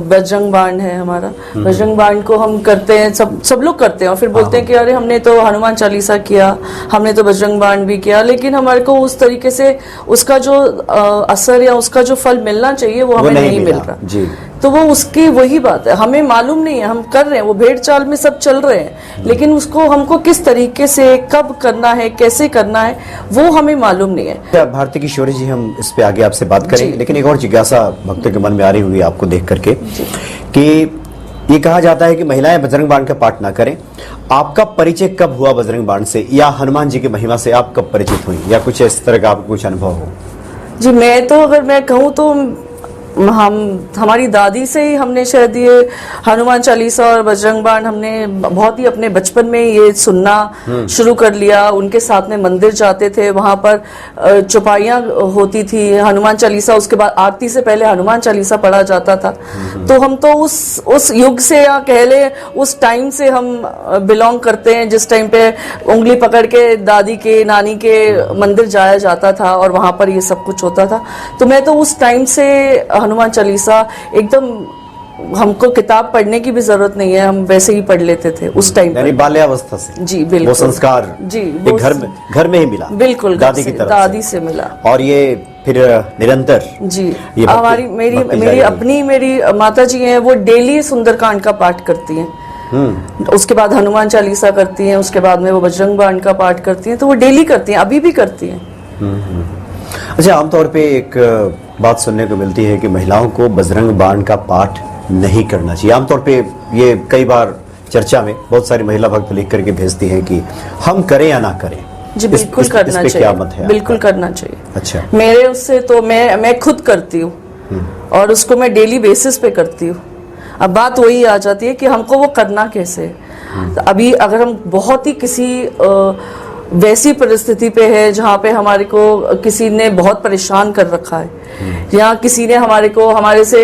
बजरंग बाण है हमारा, बजरंग बाण को हम करते हैं, सब लोग करते हैं और फिर बोलते हैं कि अरे हमने तो हनुमान चालीसा किया, हमने तो बजरंग बाण भी किया, लेकिन हमारे को उस तरीके से उसका जो असर या उसका जो फल मिलना चाहिए वो हमें नहीं मिल रहा जी। तो वो उसकी वही बात है, हमें मालूम नहीं है, हम कर रहे हैं, वो भेड़ चाल में सब चल रहे हैं, लेकिन उसको हमको किस तरीके से कब करना है, कैसे करना है, वो हमें मालूम नहीं है। भारती किशोरी जी, हम इस पे आगे आपसे बात करेंगे, लेकिन एक और जिज्ञासा भक्तों के मन में आ रही हुई आपको देख करके कि ये कहा जाता है कि महिलाएं बजरंग बाण का पाठ ना करें। आपका परिचय कब हुआ बजरंग बाण से, या हनुमान जी की महिमा से आप कब परिचित हुई, या कुछ इस तरह का आपको कुछ अनुभव हो? जी मैं तो अगर मैं कहूँ तो हमारी दादी से ही हमने शायद ये हनुमान चालीसा और बजरंग बाण हमने बहुत ही अपने बचपन में ये सुनना शुरू कर लिया। उनके साथ में मंदिर जाते थे, वहां पर चौपाइयाँ होती थी, हनुमान चालीसा, उसके बाद आरती से पहले हनुमान चालीसा पढ़ा जाता था। तो हम तो उस युग से या कह ले उस टाइम से हम बिलोंग करते हैं, जिस टाइम पे उंगली पकड़ के दादी के नानी के मंदिर जाया जाता था और वहां पर ये सब कुछ होता था। तो मैं तो उस टाइम से हनुमान चालीसा एकदम, हमको किताब पढ़ने की भी जरूरत नहीं है, हम वैसे ही पढ़ लेते थे उस टाइम, यानी बाल्यावस्था से। जी बिल्कुल, वो संस्कार जी वो घर में ही मिला, बिल्कुल दादी की तरफ, दादी से मिला, और ये फिर निरंतर जी। हमारी मेरी माता जी हैं, वो डेली सुंदरकांड का पाठ करती हैं, उसके बाद हनुमान चालीसा करती हैं, उसके बाद में वो बजरंग बाण का पाठ करती हैं, तो वो डेली करती हैं, अभी भी करती हैं। अच्छा, आमतौर पे एक बात सुनने को मिलती है कि महिलाओं को बजरंग बाण का पाठ नहीं करना चाहिए। आमतौर पे ये कई बार चर्चा में बहुत सारी महिला भक्त लिख करके भेजती हैं कि हम करें या ना करें। जी बिल्कुल करना चाहिए, क्या मत है? बिल्कुल करना चाहिए। अच्छा, मेरे उससे तो मैं खुद करती हूँ और उसको मैं डेली बेसिस पे करती हूँ। अब बात वही आ जाती है कि हमको वो करना कैसे है। अभी अगर हम बहुत ही किसी वैसी परिस्थिति पे है जहाँ पे हमारे को किसी ने बहुत परेशान कर रखा है, या किसी ने हमारे से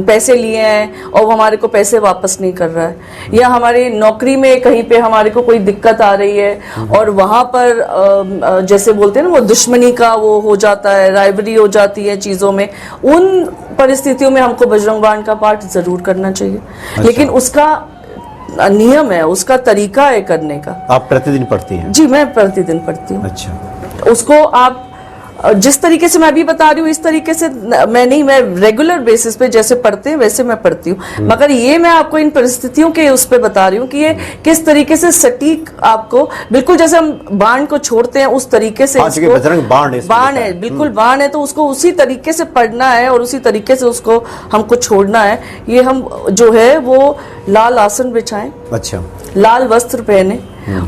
पैसे लिए हैं और वो हमारे को पैसे वापस नहीं कर रहा है, या हमारी नौकरी में कहीं पे हमारे को कोई दिक्कत आ रही है और वहां पर जैसे बोलते हैं ना, वो दुश्मनी का वो हो जाता है, राइवरी हो जाती है चीजों में, उन परिस्थितियों में हमको बजरंग बाण का पाठ जरूर करना चाहिए। अच्छा। लेकिन उसका नियम है, उसका तरीका है करने का। आप प्रतिदिन पढ़ती हैं? जी मैं प्रतिदिन पढ़ती हूँ। अच्छा। उसको आप जिस तरीके से मैं अभी बता रही हूँ इस तरीके से मैं रेगुलर बेसिस पे जैसे पढ़ते हैं वैसे मैं पढ़ती हूँ, मगर ये मैं आपको इन परिस्थितियों के उस पे बता रही हूँ कि ये किस तरीके से सटीक आपको, बिल्कुल जैसे हम बाण को छोड़ते हैं उस तरीके से, बजरंग बाण है, बिल्कुल बाण है, तो उसको उसी तरीके से पढ़ना है और उसी तरीके से उसको हमको छोड़ना है। ये हम जो है वो लाल आसन बिछाएं, अच्छा, लाल वस्त्र पहने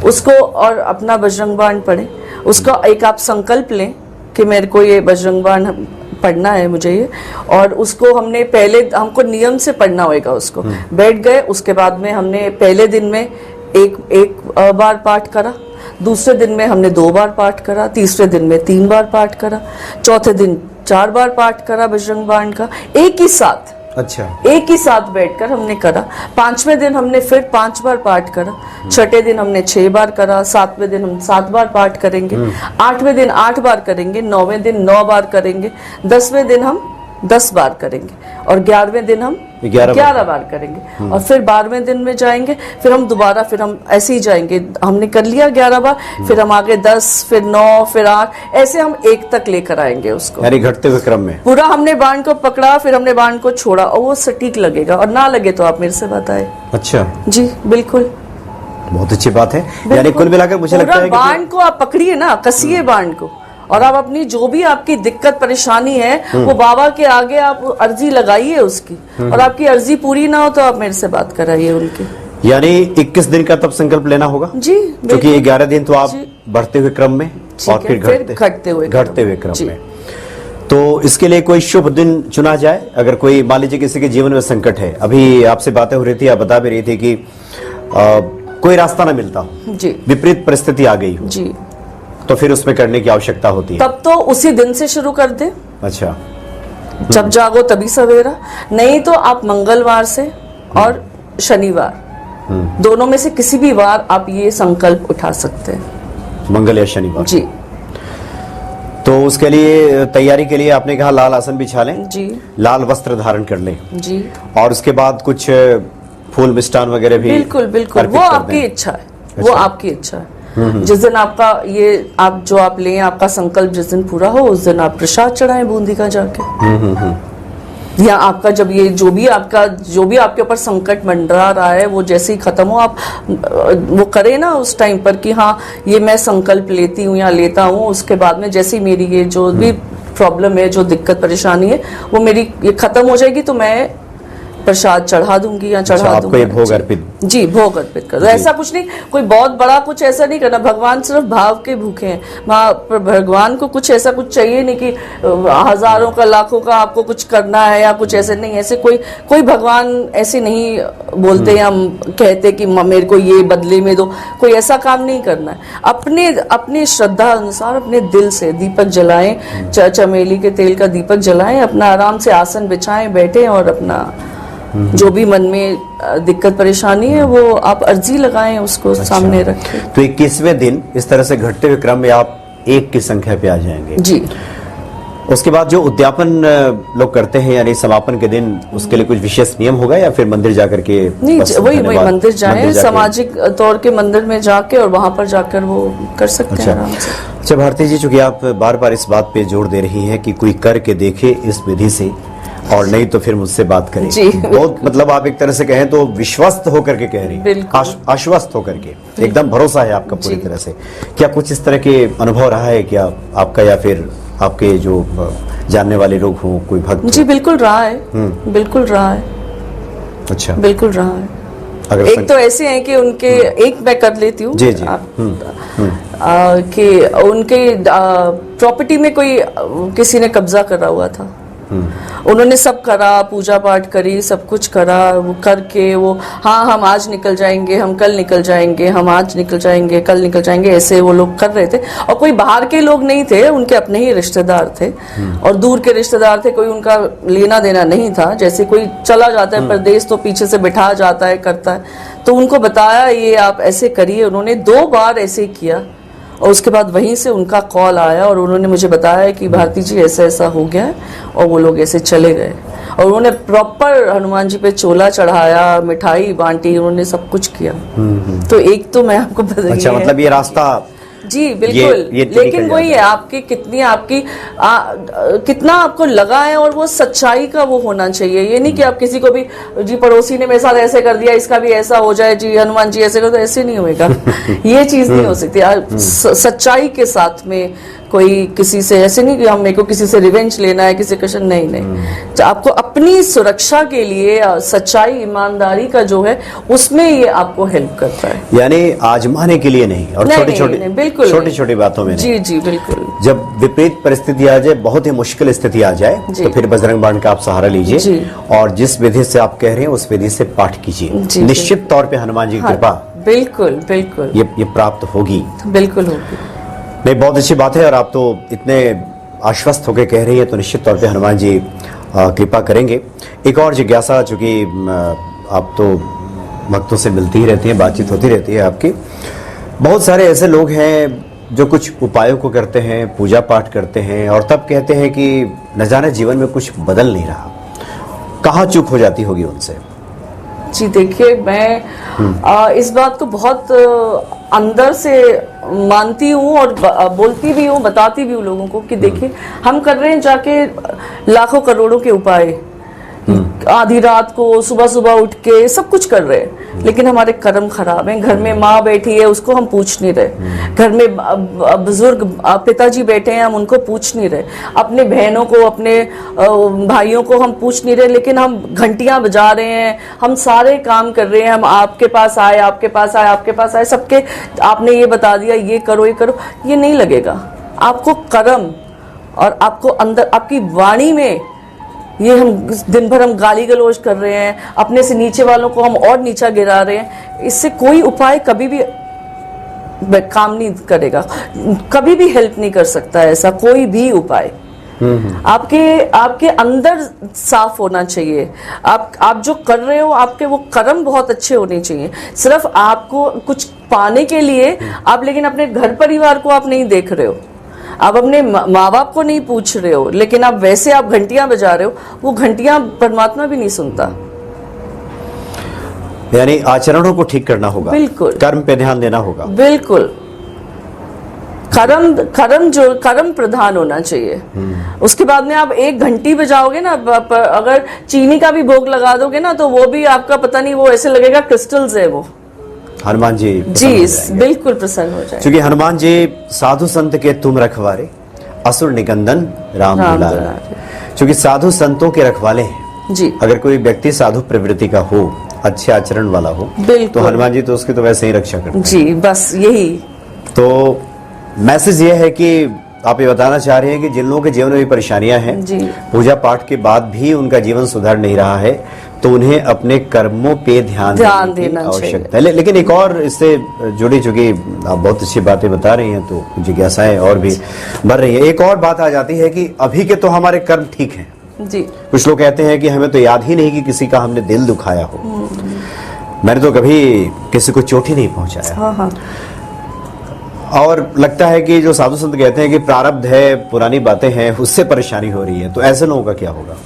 उसको और अपना बजरंग बाण पढ़े। उसका एक आप संकल्प लें कि मेरे को ये बजरंग बाण पढ़ना है मुझे ये, और उसको हमको नियम से पढ़ना होगा। उसको बैठ गए, उसके बाद में हमने पहले दिन में एक बार पाठ करा, दूसरे दिन में हमने 2 बार पाठ करा, तीसरे दिन में 3 बार पाठ करा, चौथे दिन 4 बार पाठ करा बजरंग बाण का, एक ही साथ। अच्छा, एक ही साथ बैठकर हमने करा। 5वें दिन हमने फिर 5 बार पाठ करा, 6ठे दिन हमने 6 बार करा, 7वें दिन हम 7 बार पाठ करेंगे, 8वें दिन 8 बार करेंगे, 9वें दिन 9 बार करेंगे, 10वें दिन हम 10 बार करेंगे और 11वें दिन हम 11 बार करेंगे, और फिर 12वें दिन में जाएंगे, फिर हम दोबारा फिर हम ऐसे ही जाएंगे। हमने कर लिया 11 बार, फिर हम आगे 10, फिर 9, फिर 8, ऐसे हम 1 तक लेकर आएंगे उसको, यानी घटते हुए क्रम में। पूरा हमने बाण को पकड़ा, फिर हमने बाण को छोड़ा, और वो सटीक लगेगा, और ना लगे तो आप मेरे से बताएं। अच्छा जी बिल्कुल, बहुत अच्छी बात है। यानी कुल मिलाकर मुझे लगता है कि बाण को आप पकड़िए ना, कसिए बाण को, और आप अपनी जो भी आपकी दिक्कत परेशानी है वो बाबा के आगे आप अर्जी लगाइए उसकी, और आपकी अर्जी पूरी ना हो तो आप मेरे से बात कराइए उनकी। यानी 21 दिन का तब संकल्प लेना होगा जी, क्योंकि 11 दिन तो आप बढ़ते हुए क्रम में और फिर घटते हुए क्रम में। तो इसके लिए कोई शुभ दिन चुना जाए, अगर कोई मान लीजिए किसी के जीवन में संकट है, अभी आपसे बातें हो रही थी, आप बता भी रही थी कि कोई रास्ता ना मिलता हो जी, विपरीत परिस्थिति आ गई हो जी, तो फिर उसमें करने की आवश्यकता होती है। तब तो उसी दिन से शुरू कर दे। अच्छा, जब जागो तभी सवेरा, नहीं तो आप मंगलवार से और शनिवार दोनों में से किसी भी वार आप ये संकल्प उठा सकते हैं, मंगल या शनिवार जी। तो उसके लिए तैयारी के लिए आपने कहा लाल आसन बिछा लें जी, लाल वस्त्र धारण कर लें जी, और उसके बाद कुछ फूल मिष्टान वगैरह भी बिल्कुल बिल्कुल, अर्पित वो कर आपकी दें। इच्छा है, वो आपकी इच्छा है। जिस दिन आपका ये आप जो आप लें, आपका संकल्प जिस दिन पूरा हो, उस दिन आप प्रसाद चढ़ाएं बूंदी का जाके। या आपका जब ये जो भी आपके ऊपर संकट मंडरा रहा है, वो जैसे ही खत्म हो, आप वो करें ना उस टाइम पर कि हाँ ये मैं संकल्प लेती हूँ या लेता हूँ। उसके बाद में जैसे ही मेरी ये जो भी प्रॉब्लम है, जो दिक्कत परेशानी है, वो मेरी ये खत्म हो जाएगी, तो मैं प्रसाद चढ़ा दूंगी या चढ़ा दूंगी। भोग अर्पित, जी, भोग अर्पित कर दो। ऐसा कुछ नहीं, कोई बहुत बड़ा कुछ ऐसा नहीं करना। भगवान सिर्फ भाव के भूखे हैं। भगवान को कुछ ऐसा कुछ चाहिए नहीं कि हजारों का लाखों का आपको कुछ करना है या कुछ ऐसे नहीं। ऐसे कोई भगवान ऐसे नहीं बोलते या कहते कि मेरे को ये बदले में दो। कोई ऐसा काम नहीं करना है। अपनी श्रद्धा अनुसार अपने दिल से दीपक जलाएं, चमेली के तेल का दीपक जलाएं, अपना आराम से आसन बिछाएं, बैठें और अपना जो भी मन में दिक्कत परेशानी है वो आप अर्जी लगाएं, उसको सामने रखें। तो 21वें दिन इस तरह से घटते हुए क्रम में आप 1 की संख्या पे आ जाएंगे जी। उसके बाद जो उद्यापन लोग करते हैं यानी समापन के दिन, उसके लिए कुछ विशेष नियम होगा या फिर मंदिर जाकर के? नहीं, वही मंदिर जाए, सामाजिक तौर के मंदिर में जाके और वहां पर जाकर वो कर सकते हैं आराम से। अच्छा भारती जी, चूंकि आप बार बार इस बात पे जोर दे रही हैं कि कोई करके देखे इस विधि से और नहीं तो फिर मुझसे बात करें, बहुत मतलब आप एक तरह से कहें तो विश्वस्त होकर के कह रही, आश्वस्त होकर के, एकदम भरोसा है आपका पूरी तरह से। क्या कुछ इस तरह के अनुभव रहा है क्या आपका, या फिर आपके जो जानने वाले लोग हों, कोई भक्त? जी बिल्कुल रहा है, बिल्कुल रहा है। अच्छा, बिल्कुल रहा है। अगर एक तो ऐसे हैं कि उनके एक मैं कर लेती हूँ जी जी कि उनके प्रॉपर्टी में कोई किसी ने कब्जा करा हुआ था। उन्होंने सब करा, पूजा पाठ करी, सब कुछ करा, वो करके वो हाँ हम आज निकल जाएंगे, हम कल निकल जाएंगे, हम आज निकल जाएंगे, कल निकल जाएंगे, ऐसे वो लोग कर रहे थे। और कोई बाहर के लोग नहीं थे, उनके अपने ही रिश्तेदार थे और दूर के रिश्तेदार थे। कोई उनका लेना देना नहीं था। जैसे कोई चला जाता है परदेश तो पीछे से बिठा जाता है, करता है। तो उनको बताया ये आप ऐसे करिए। उन्होंने 2 बार ऐसे किया और उसके बाद वहीं से उनका कॉल आया और उन्होंने मुझे बताया कि भारती जी ऐसा ऐसा हो गया है, और वो लोग ऐसे चले गए। और उन्होंने प्रॉपर हनुमान जी पे चोला चढ़ाया, मिठाई बांटी, उन्होंने सब कुछ किया। तो एक तो मैं आपको बता, अच्छा मतलब ये रास्ता जी बिल्कुल, लेकिन वही है आपकी कितना आपको लगा है और वो सच्चाई का वो होना चाहिए। ये नहीं कि आप किसी को भी जी पड़ोसी ने मेरे साथ ऐसे कर दिया, इसका भी ऐसा हो जाए, जी हनुमान जी ऐसे कर दो, ऐसे नहीं होएगा। ये चीज नहीं हो सकती। सच्चाई के साथ में कोई किसी से ऐसे नहीं कि हम मेरे को किसी से रिवेंज लेना है, किसी क्वेश्चन नहीं। तो आपको अपनी सुरक्षा के लिए सच्चाई ईमानदारी का जो है उसमें ये आपको हेल्प करता है, यानी आजमाने के लिए नहीं और छोटी छोटी बातों में जी जी बिल्कुल। जब विपरीत परिस्थिति आ जाए, बहुत ही मुश्किल स्थिति आ जाए, तो फिर बजरंग बाण का आप सहारा लीजिए और जिस विधि से आप कह रहे हैं उस विधि से पाठ कीजिए। निश्चित तौर पे हनुमान जी की कृपा बिल्कुल बिल्कुल ये प्राप्त होगी, बिल्कुल होगी। नहीं, बहुत अच्छी बात है। और आप तो इतने आश्वस्त होकर कह रही है तो निश्चित तौर पे हनुमान जी कृपा करेंगे। एक और जिज्ञासा, चूंकि आप तो भक्तों से मिलती ही रहती हैं, बातचीत होती रहती है आपकी, बहुत सारे ऐसे लोग हैं जो कुछ उपायों को करते हैं, पूजा पाठ करते हैं और तब कहते हैं कि न जाने जीवन में कुछ बदल नहीं रहा। कहाँ चूक हो जाती होगी उनसे? जी देखिए, मैं इस बात को बहुत अंदर से मानती हूँ और बोलती भी हूँ, बताती भी हूँ लोगों को कि देखिए हम कर रहे हैं जाके लाखों करोड़ों के उपाय, आधी रात को सुबह सुबह उठ के सब कुछ कर रहे हैं, लेकिन हमारे कर्म खराब हैं। घर में माँ बैठी है, उसको हम पूछ नहीं रहे। घर में बुजुर्ग पिताजी बैठे हैं, हम उनको पूछ नहीं रहे। अपने बहनों को, अपने भाइयों को हम पूछ नहीं रहे, लेकिन हम घंटियां बजा रहे हैं, हम सारे काम कर रहे हैं। हम आपके पास आए, आपके पास आए, आपके पास आए, सबके आपने ये बता दिया, ये करो, ये करो, ये नहीं लगेगा। आपको कर्म और आपको अंदर आपकी वाणी में, ये हम दिन भर हम गाली गलौज कर रहे हैं, अपने से नीचे वालों को हम और नीचा गिरा रहे हैं, इससे कोई उपाय कभी भी काम नहीं करेगा, कभी भी हेल्प नहीं कर सकता है ऐसा कोई भी उपाय। आपके अंदर साफ होना चाहिए। आप जो कर रहे हो, आपके वो कर्म बहुत अच्छे होने चाहिए। सिर्फ आपको कुछ पाने के लिए आप, लेकिन अपने घर परिवार को आप नहीं देख रहे हो। आप अपने माँ बाप को नहीं पूछ रहे हो, लेकिन आप वैसे आप घंटियां बजा रहे हो, वो घंटियां परमात्मा भी नहीं सुनता। यानी आचरणों को ठीक करना होगा, बिल्कुल, कर्म पे ध्यान देना होगा, बिल्कुल। कर्म प्रधान होना चाहिए। उसके बाद में आप एक घंटी बजाओगे ना, अगर चीनी का भी भोग लगा दोगे ना, तो वो भी आपका पता नहीं, वो ऐसे लगेगा क्रिस्टल्स है वो। हनुमान जी बिल्कुल प्रसन्न हो जाए, क्योंकि हनुमान जी साधु संत के तुम रखवारे, असुर निकंदन राम दुलारे। क्योंकि साधु संतों के रखवाले हैं जी। अगर कोई व्यक्ति साधु प्रवृत्ति का हो, अच्छे आचरण वाला हो, तो हनुमान जी तो उसकी तो वैसे ही रक्षा करते हैं जी। बस यही तो मैसेज ये है कि आप ये बताना चाह रहे हैं कि जिन लोगों के जीवन में भी परेशानियां हैं, पूजा पाठ के बाद भी उनका जीवन सुधर नहीं रहा है, तो उन्हें अपने कर्मों पे ध्यान देने की आवश्यकता है। लेकिन एक और इससे जुड़ी, चूंकि आप बहुत अच्छी बातें बता रही हैं तो जिज्ञासाएं और भी बढ़ रही है। एक और बात आ जाती है कि अभी के तो हमारे कर्म ठीक हैं जी। कुछ लोग कहते हैं कि हमें तो याद ही नहीं कि किसी का हमने दिल दुखाया हो, मैंने तो कभी किसी को चोट ही नहीं पहुंचाया। और लगता है कि जो साधु संत कहते हैं कि प्रारब्ध है, पुरानी बातें हैं, उससे परेशानी हो रही है, तो ऐसे लोगों का क्या होगा?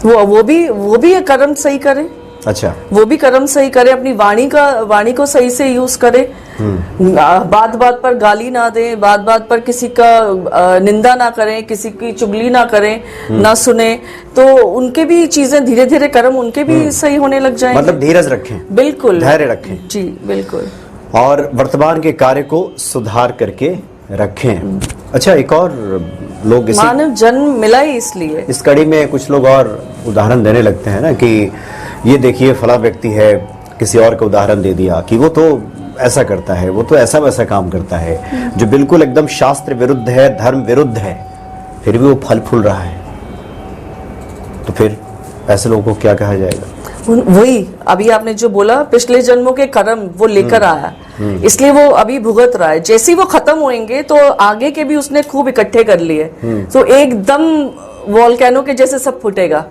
वो भी कर्म सही करे। अच्छा, वो भी कर्म सही करे, अपनी वाणी को सही से यूज करे, बात बात पर गाली ना दें, बात बात पर किसी का निंदा ना करें, किसी की चुगली ना करें, ना सुने, तो उनके भी चीजें धीरे धीरे कर्म उनके भी सही होने लग जाएंगे। मतलब धीरज रखें, बिल्कुल धैर्य रखें जी, बिल्कुल। और वर्तमान के कार्य को सुधार करके रखें। अच्छा, एक और लोग मानव जन्म मिला ही इसलिए, इस कड़ी में कुछ लोग और उदाहरण देने लगते हैं ना कि ये देखिए फला व्यक्ति है, किसी और का उदाहरण दे दिया कि वो तो ऐसा करता है, वो तो ऐसा वैसा काम करता है, जो बिल्कुल एकदम शास्त्र विरुद्ध है, धर्म विरुद्ध है, फिर भी वो फल फूल रहा है। तो फिर ऐसे लोगों को क्या कहा जाएगा? वही अभी आपने जो बोला, पिछले जन्मों के कर्म वो लेकर आया, इसलिए वो अभी भुगत रहा है। जैसे ही वो खत्म होंगे तो आगे के भी उसने खूब इकट्ठे कर लिए, तो एकदम वोल्केनो के जैसे सब फूटेगा,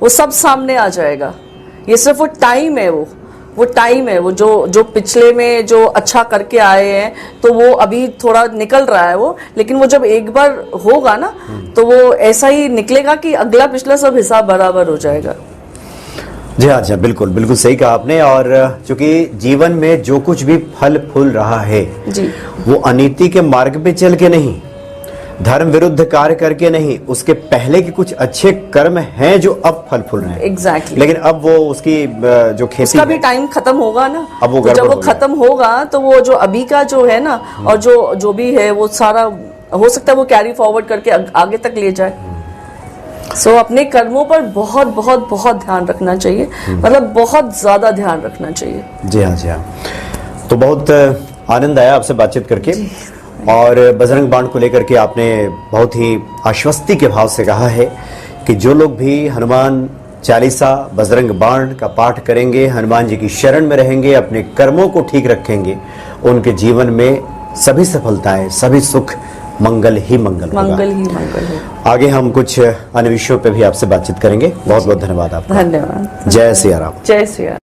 वो सब सामने आ जाएगा। ये सिर्फ वो टाइम है, वो टाइम है, वो जो पिछले में जो अच्छा करके आए हैं, तो वो अभी थोड़ा निकल रहा है वो, लेकिन वो जब एक बार होगा ना, तो वो ऐसा ही निकलेगा कि अगला पिछला सब हिसाब बराबर हो जाएगा। जी हाँ, जी बिल्कुल बिल्कुल सही कहा आपने। और चूंकि जीवन में जो कुछ भी फल फूल रहा है जी, वो अनीति के मार्ग पे चल के नहीं, धर्म विरुद्ध कार्य करके नहीं, उसके पहले के कुछ अच्छे कर्म हैं जो अब फल फूल रहे हैं। एग्जैक्टली। लेकिन अब वो उसकी जो खेती उसका भी टाइम खत्म होगा ना, अब वो तो जब वो खत्म होगा तो वो जो अभी का जो है ना, और जो भी है वो सारा हो सकता है वो कैरी फॉरवर्ड करके आगे तक ले जाए। सो अपने कर्मों पर बहुत बहुत बहुत ध्यान रखना चाहिए, मतलब बहुत ज्यादा ध्यान रखना चाहिए। जी हाँ, जी हाँ। तो बहुत आनंद आया आपसे बातचीत करके, और बजरंग बाण को लेकर के आपने बहुत ही आश्वस्ति के भाव से कहा है कि जो लोग भी हनुमान चालीसा, बजरंग बाण का पाठ करेंगे, हनुमान जी की शरण में रहेंगे, अपने कर्मों को ठीक रखेंगे, उनके जीवन में सभी सफलताएं, सभी सुख, मंगल ही मंगल होगा। आगे हम कुछ अन्य विषयों पे भी आपसे बातचीत करेंगे। बहुत बहुत धन्यवाद आपका। धन्यवाद। जय सिया राम। जय सिया।